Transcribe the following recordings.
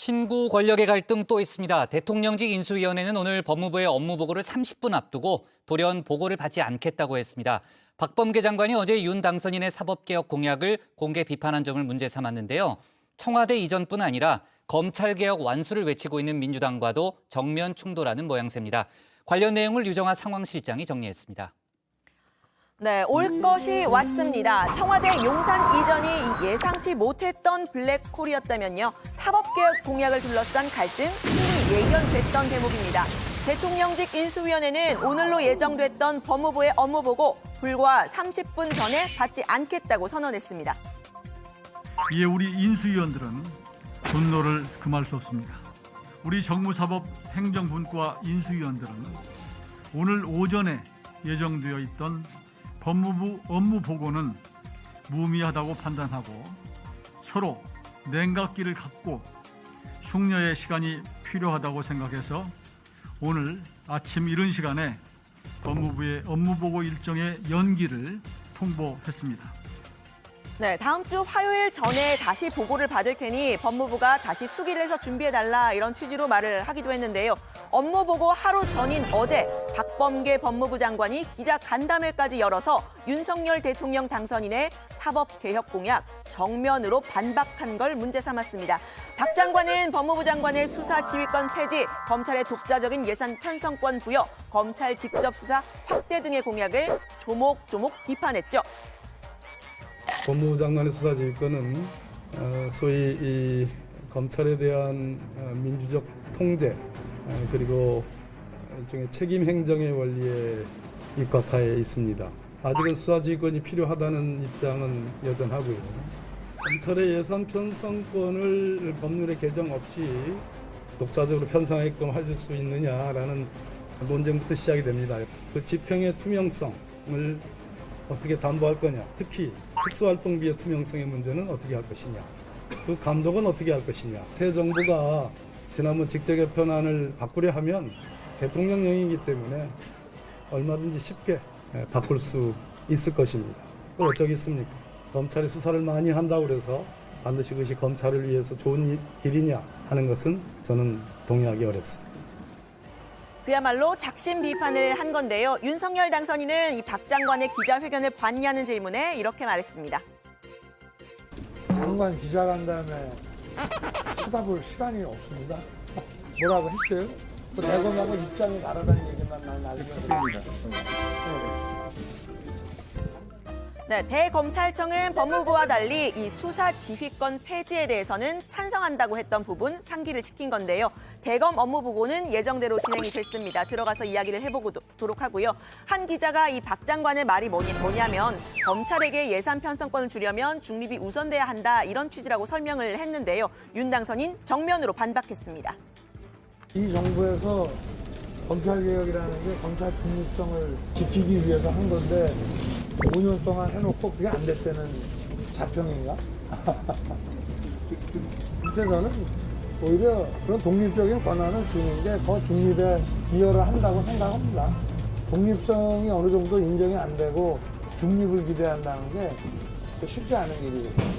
신구 권력의 갈등 또 있습니다. 대통령직 인수위원회는 오늘 법무부의 업무 보고를 30분 앞두고 돌연 보고를 받지 않겠다고 했습니다. 박범계 장관이 어제 윤 당선인의 사법개혁 공약을 공개 비판한 점을 문제 삼았는데요. 청와대 이전뿐 아니라 검찰개혁 완수를 외치고 있는 민주당과도 정면 충돌하는 모양새입니다. 관련 내용을 유정아 상황실장이 정리했습니다. 네, 올 것이 왔습니다. 청와대 용산 이전이 예상치 못했던 블랙홀이었다면요. 사법개혁 공약을 둘러싼 갈등 충분히 예견됐던 대목입니다. 대통령직 인수위원회는 오늘로 예정됐던 법무부의 업무 보고 불과 30분 전에 받지 않겠다고 선언했습니다. 이에 우리 인수위원들은 분노를 금할 수 없습니다. 우리 정무사법 행정분과 인수위원들은 오늘 오전에 예정되어 있던 법무부 업무 보고는 무의미하다고 판단하고 서로 냉각기를 갖고 숙려의 시간이 필요하다고 생각해서 오늘 아침 이른 시간에 법무부의 업무 보고 일정의 연기를 통보했습니다. 네, 다음 주 화요일 전에 다시 보고를 받을 테니 법무부가 다시 수기를 해서 준비해달라 이런 취지로 말을 하기도 했는데요. 업무 보고 하루 전인 어제 박범계 법무부 장관이 기자 간담회까지 열어서 윤석열 대통령 당선인의 사법개혁 공약 정면으로 반박한 걸 문제 삼았습니다. 박 장관은 법무부 장관의 수사 지휘권 폐지, 검찰의 독자적인 예산 편성권 부여, 검찰 직접 수사 확대 등의 공약을 조목조목 비판했죠. 법무부 장관의 수사지휘권은 소위 이 검찰에 대한 민주적 통제 그리고 일종의 책임 행정의 원리에 입각하에 있습니다. 아직은 수사지휘권이 필요하다는 입장은 여전하고요. 검찰의 예산 편성권을 법률에 개정 없이 독자적으로 편성하게끔 할 수 있느냐라는 논쟁부터 시작이 됩니다. 그 집행의 투명성을 어떻게 담보할 거냐, 특히 특수활동비의 투명성의 문제는 어떻게 할 것이냐, 그 감독은 어떻게 할 것이냐. 새 정부가 지난번 직제개편안을 바꾸려 하면 대통령령이기 때문에 얼마든지 쉽게 바꿀 수 있을 것입니다. 그걸 어쩌겠습니까? 검찰이 수사를 많이 한다고 해서 반드시 그것이 검찰을 위해서 좋은 길이냐 하는 것은 저는 동의하기 어렵습니다. 그야말로 작심 비판을 한 건데요. 윤석열 당선인은 이 박 장관의 기자회견을 봤냐는 질문에 이렇게 말했습니다. 장관 기자간담회 쳐다볼 시간이 없습니다. 뭐라고 했어요? 그 대검하고 입장이 다르다는 얘기만 난 알고 있습니다. 네, 대검찰청은 법무부와 달리 이 수사 지휘권 폐지에 대해서는 찬성한다고 했던 부분 상기를 시킨 건데요. 대검 업무 보고는 예정대로 진행이 됐습니다. 들어가서 이야기를 해보도록 하고요. 한 기자가 이 박 장관의 말이 뭐냐면 검찰에게 예산 편성권을 주려면 중립이 우선돼야 한다 이런 취지라고 설명을 했는데요. 윤 당선인 정면으로 반박했습니다. 이 정부에서 검찰개혁이라는 게 검찰 중립성을 지키기 위해서 한 건데 5년 동안 해놓고 그게 안 됐다는 자평인가? 글쎄 저는 오히려 그런 독립적인 권한을 주는 게 더 중립에 기여를 한다고 생각합니다. 독립성이 어느 정도 인정이 안 되고 중립을 기대한다는 게 쉽지 않은 일이거든요.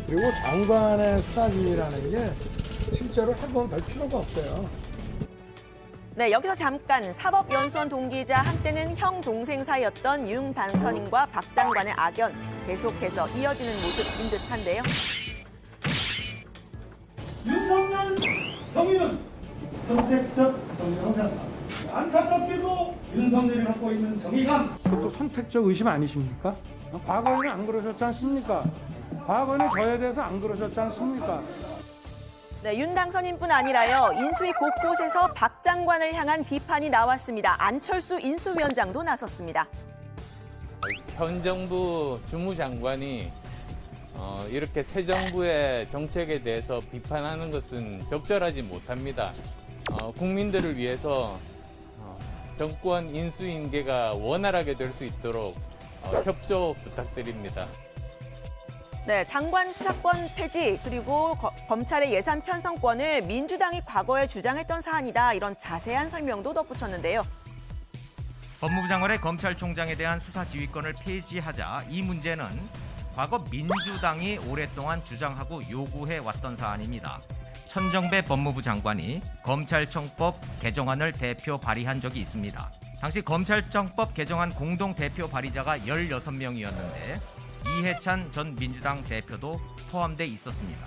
그리고 장관의 수사지휘라는 게 실제로 해보면 별 필요가 없어요. 네, 여기서 잠깐 사법연수원 동기이자 한때는 형 동생 사이였던 윤 당선인과 박 장관의 악연 계속해서 이어지는 모습인 듯한데요. 윤석열 정의는 선택적 정의라고 생각합니다. 안타깝게도 윤석열이 갖고 있는 정의감. 그것도 선택적 의심 아니십니까? 과거에는 안 그러셨지 않습니까? 과거에는 저에 대해서 안 그러셨지 않습니까? 네, 윤 당선인뿐 아니라요. 인수위 곳곳에서 박 장관을 향한 비판이 나왔습니다. 안철수 인수위원장도 나섰습니다. 현 정부 주무장관이 이렇게 새 정부의 정책에 대해서 비판하는 것은 적절하지 못합니다. 국민들을 위해서 정권 인수인계가 원활하게 될 수 있도록 협조 부탁드립니다. 네, 장관 수사권 폐지 그리고 검찰의 예산 편성권을 민주당이 과거에 주장했던 사안이다. 이런 자세한 설명도 덧붙였는데요. 법무부 장관의 검찰총장에 대한 수사 지휘권을 폐지하자 이 문제는 과거 민주당이 오랫동안 주장하고 요구해 왔던 사안입니다. 천정배 법무부 장관이 검찰청법 개정안을 대표 발의한 적이 있습니다. 당시 검찰청법 개정안 공동 대표 발의자가 16명이었는데 이해찬 전 민주당 대표도 포함돼 있었습니다.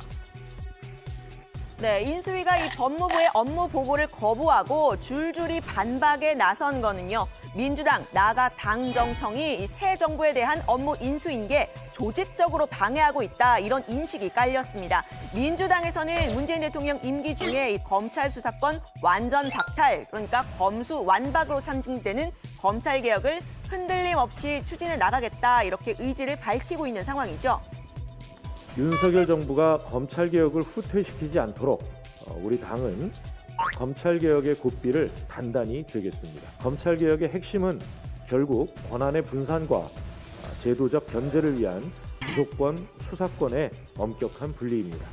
네, 인수위가 이 법무부의 업무 보고를 거부하고 줄줄이 반박에 나선 거는요. 민주당, 나아가 당정청이 이 새 정부에 대한 업무 인수인계 조직적으로 방해하고 있다, 이런 인식이 깔렸습니다. 민주당에서는 문재인 대통령 임기 중에 이 검찰 수사권 완전 박탈, 그러니까 검수 완박으로 상징되는 검찰 개혁을 흔들림 없이 추진해 나가겠다, 이렇게 의지를 밝히고 있는 상황이죠. 윤석열 정부가 검찰개혁을 후퇴시키지 않도록 우리 당은 검찰개혁의 고삐를 단단히 들겠습니다. 검찰개혁의 핵심은 결국 권한의 분산과 제도적 견제를 위한 기소권, 수사권의 엄격한 분리입니다.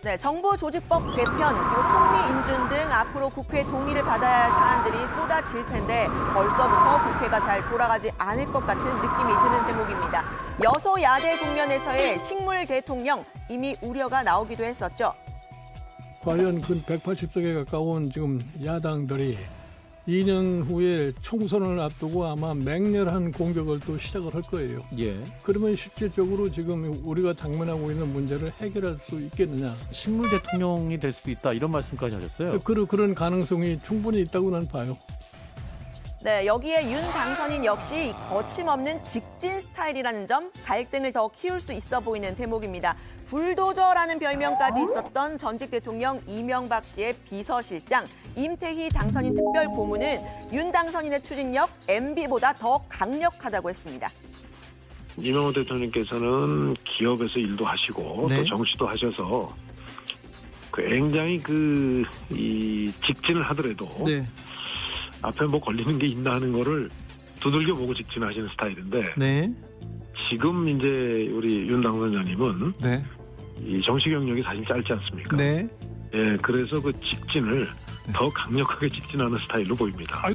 네, 정부조직법 개편, 그리고 총리 인준 등 앞으로 국회 동의를 받아야 할 사안들이 쏟아질 텐데 벌써부터 국회가 잘 돌아가지 않을 것 같은 느낌이 드는 대목입니다. 여소야대 국면에서의 식물 대통령, 이미 우려가 나오기도 했었죠. 과연 근 180석에 가까운 지금 야당들이 2년 후에 총선을 앞두고 아마 맹렬한 공격을 또 시작을 할 거예요. 예. 그러면 실질적으로 지금 우리가 당면하고 있는 문제를 해결할 수 있겠느냐. 식물 대통령이 될 수도 있다 이런 말씀까지 하셨어요. 그런 가능성이 충분히 있다고 난 봐요. 네, 여기에 윤 당선인 역시 이 거침없는 직진 스타일이라는 점, 갈등을 더 키울 수 있어 보이는 대목입니다. 불도저라는 별명까지 있었던 전직 대통령 이명박 씨의 비서실장 임태희 당선인 특별 고문은 윤 당선인의 추진력 MB보다 더 강력하다고 했습니다. 이명박 대통령께서는 기업에서 일도 하시고 네. 또 정치도 하셔서 굉장히 이 직진을 하더라도 네. 앞에 뭐 걸리는 게 있나 하는 거를 두들겨 보고 직진하시는 스타일인데 네. 지금 이제 우리 윤 당선자님은 네. 이 정치 경력이 사실 짧지 않습니까? 네. 예, 그래서 그 직진을 더 강력하게 직진하는 스타일로 보입니다.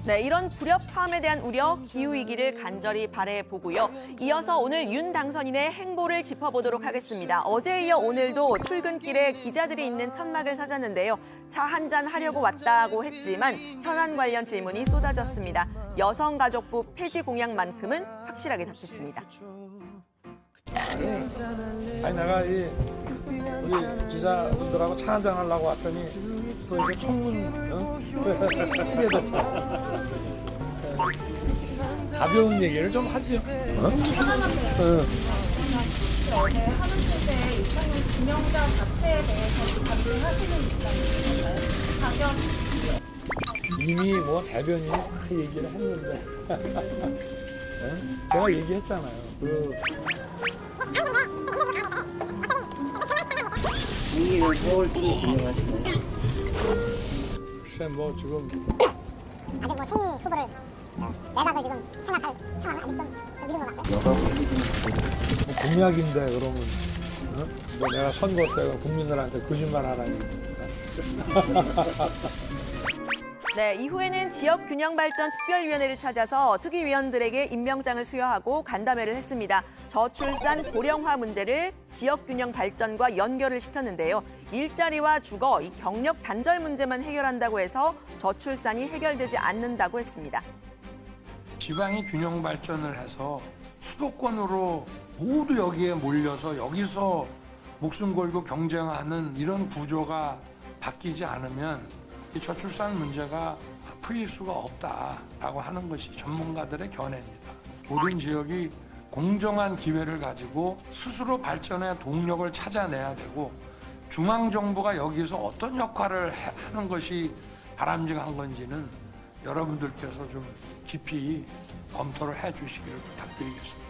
네, 이런 불협화음에 대한 우려, 기후위기를 간절히 바라보고요. 이어서 오늘 윤 당선인의 행보를 짚어보도록 하겠습니다. 어제에 이어 오늘도 출근길에 기자들이 있는 천막을 찾았는데요. 차 한잔 하려고 왔다고 했지만 현안 관련 질문이 쏟아졌습니다. 여성가족부 폐지 공약만큼은 확실하게 답했습니다. 아니 내가 우리 기자분들하고 차 한잔 하려고 왔더니 또 이제 청문 시계 됐다. 가벼운 얘기를 좀 하죠. 어제 하는데 일단은 김영자 자체에 대해서 반대하시는 입장이신가요? 가격 이미 뭐 대변인이 다 얘기를 했는데 제가 얘기했잖아요. 이게 뭘 진행하시나요? 글쎄 뭐 지금 아직 뭐 총리 후보를 내각을 지금 생각할 상황은 아직도 미룬 것 같고요. 뭐 공약인데 그러면 뭐 내가 선거 때 국민들한테 거짓말 하라니. 네, 이후에는 지역균형발전특별위원회를 찾아서 특위위원들에게 임명장을 수여하고 간담회를 했습니다. 저출산, 고령화 문제를 지역균형 발전과 연결을 시켰는데요. 일자리와 주거, 이 경력 단절 문제만 해결한다고 해서 저출산이 해결되지 않는다고 했습니다. 지방이 균형 발전을 해서 수도권으로 모두 여기에 몰려서 여기서 목숨 걸고 경쟁하는 이런 구조가 바뀌지 않으면 이 저출산 문제가 풀릴 수가 없다라고 하는 것이 전문가들의 견해입니다. 모든 지역이 공정한 기회를 가지고 스스로 발전의 동력을 찾아내야 되고 중앙정부가 여기서 어떤 역할을 하는 것이 바람직한 건지는 여러분들께서 좀 깊이 검토를 해 주시기를 부탁드리겠습니다.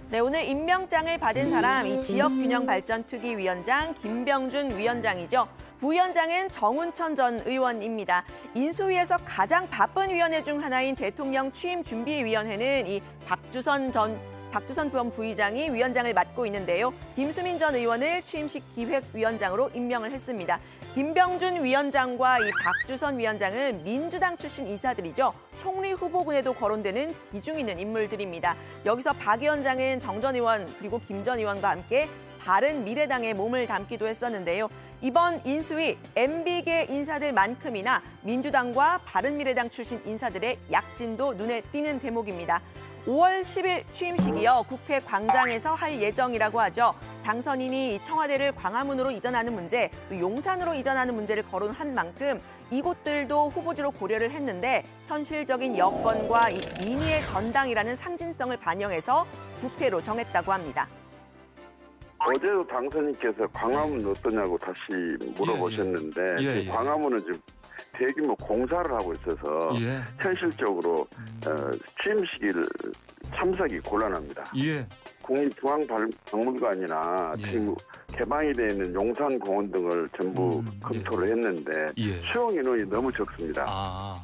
네, 오늘 임명장을 받은 사람, 이 지역균형발전특위위원장 김병준 위원장이죠. 부위원장은 정운천 전 의원입니다. 인수위에서 가장 바쁜 위원회 중 하나인 대통령 취임준비위원회는 이 박주선 전 부위장이 위원장을 맡고 있는데요. 김수민 전 의원을 취임식 기획위원장으로 임명을 했습니다. 김병준 위원장과 이 박주선 위원장은 민주당 출신 이사들이죠. 총리 후보군에도 거론되는 비중 있는 인물들입니다. 여기서 박 위원장은 정 전 의원 그리고 김 전 의원과 함께 바른미래당에 몸을 담기도 했었는데요. 이번 인수위 MB계 인사들만큼이나 민주당과 바른미래당 출신 인사들의 약진도 눈에 띄는 대목입니다. 5월 10일 취임식이요. 국회 광장에서 할 예정이라고 하죠. 당선인이 청와대를 광화문으로 이전하는 문제, 또 용산으로 이전하는 문제를 거론한 만큼 이곳들도 후보지로 고려를 했는데 현실적인 여건과 이 민의의 전당이라는 상징성을 반영해서 국회로 정했다고 합니다. 어제도 당선인께서 광화문 어떠냐고 다시 물어보셨는데 광화문은 지금 대규모 공사를 하고 있어서 현실적으로 취임식을 참석이 곤란합니다. 국립중앙박물관이나 지금 개방이 되어 있는 용산공원 등을 전부 검토를 했는데 수용 인원이 너무 적습니다.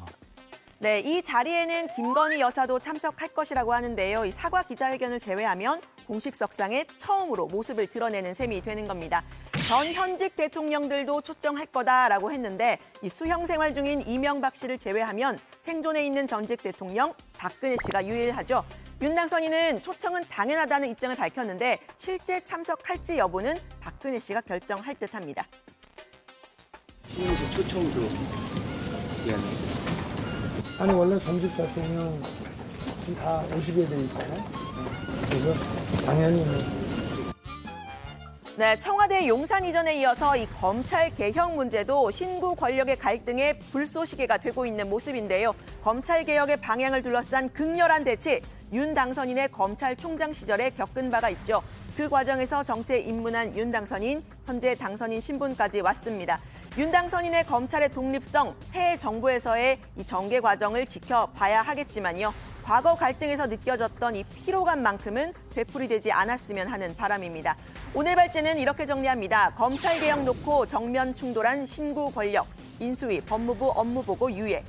네, 이 자리에는 김건희 여사도 참석할 것이라고 하는데요. 이 사과 기자회견을 제외하면 공식석상에 처음으로 모습을 드러내는 셈이 되는 겁니다. 전 현직 대통령들도 초청할 거다라고 했는데 이 수형 생활 중인 이명박 씨를 제외하면 생존해 있는 전직 대통령 박근혜 씨가 유일하죠. 윤 당선인은 초청은 당연하다는 입장을 밝혔는데 실제 참석할지 여부는 박근혜 씨가 결정할 듯합니다. 취임식 초청도 제안하죠. 아니 원래 전직 대통령 다 오시게 돼 있잖아요. 그래서 당연히 네, 청와대 용산 이전에 이어서 이 검찰 개혁 문제도 신구 권력의 갈등의 불쏘시개가 되고 있는 모습인데요. 검찰 개혁의 방향을 둘러싼 극렬한 대치, 윤 당선인의 검찰총장 시절에 겪은 바가 있죠. 그 과정에서 정치에 입문한 윤 당선인, 현재 당선인 신분까지 왔습니다. 윤 당선인의 검찰의 독립성, 새 정부에서의 이 정계 과정을 지켜봐야 하겠지만요. 과거 갈등에서 느껴졌던 이 피로감만큼은 되풀이되지 않았으면 하는 바람입니다. 오늘 발제는 이렇게 정리합니다. 검찰 개혁 놓고 정면 충돌한 신구 권력, 인수위, 법무부 업무보고 유예,